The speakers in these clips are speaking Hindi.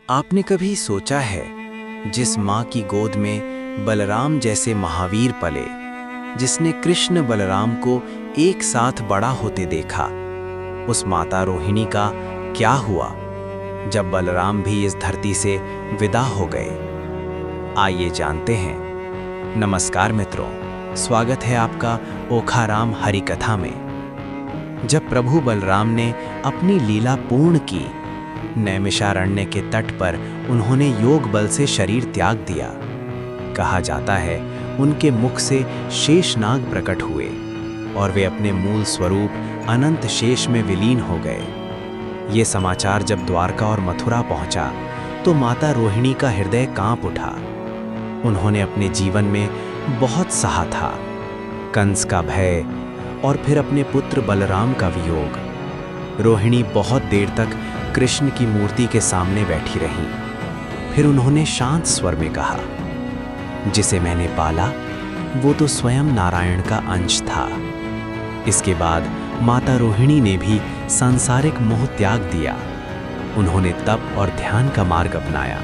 आपने कभी सोचा है जिस माँ की गोद में बलराम जैसे महावीर पले, जिसने कृष्ण बलराम को एक साथ बड़ा होते देखा, उस माता रोहिणी का क्या हुआ जब बलराम भी इस धरती से विदा हो गए? आइए जानते हैं। नमस्कार मित्रों, स्वागत है आपका ओखाराम हरि कथा में। जब प्रभु बलराम ने अपनी लीला पूर्ण की, नैमिषारण्य के तट पर उन्होंने योग बल से शरीर त्याग दिया। कहा जाता है उनके मुख से शेषनाग प्रकट हुए और वे अपने मूल स्वरूप अनंत शेष में विलीन हो गए। ये समाचार जब द्वारका और मथुरा पहुंचा तो माता रोहिणी का हृदय कांप उठा। उन्होंने अपने जीवन में बहुत सहा था, कंस का भय और फिर अपने पुत्र बलराम का वियोग। रोहिणी बहुत देर तक कृष्ण की मूर्ति के सामने बैठी रहीं। फिर उन्होंने शांत स्वर में कहा, जिसे मैंने पाला वो तो स्वयं नारायण का अंश था। इसके बाद माता रोहिणी ने भी सांसारिक मोह त्याग दिया। उन्होंने तप और ध्यान का मार्ग अपनाया।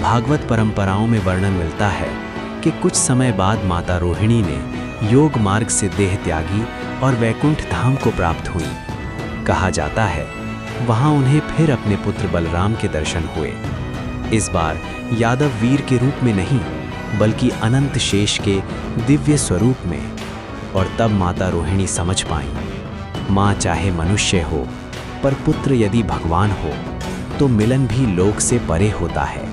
भागवत परंपराओं में वर्णन मिलता है कि कुछ समय बाद माता रोहिणी ने योग मार्ग से देह त्यागी और वैकुंठ धाम को प्राप्त हुई। कहा जाता है वहां उन्हें फिर अपने पुत्र बलराम के दर्शन हुए, इस बार यादव वीर के रूप में नहीं बल्कि अनंत शेष के दिव्य स्वरूप में। और तब माता रोहिणी समझ पाईं, माँ चाहे मनुष्य हो पर पुत्र यदि भगवान हो तो मिलन भी लोक से परे होता है।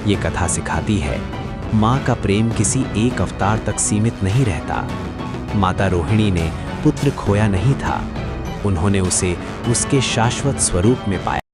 ये कथा सिखाती है माँ का प्रेम किसी एक अवतार तक सीमित नहीं रहता। माता रोहिणी ने पुत्र खोया नहीं था, उन्होंने उसे उसके शाश्वत स्वरूप में पाया।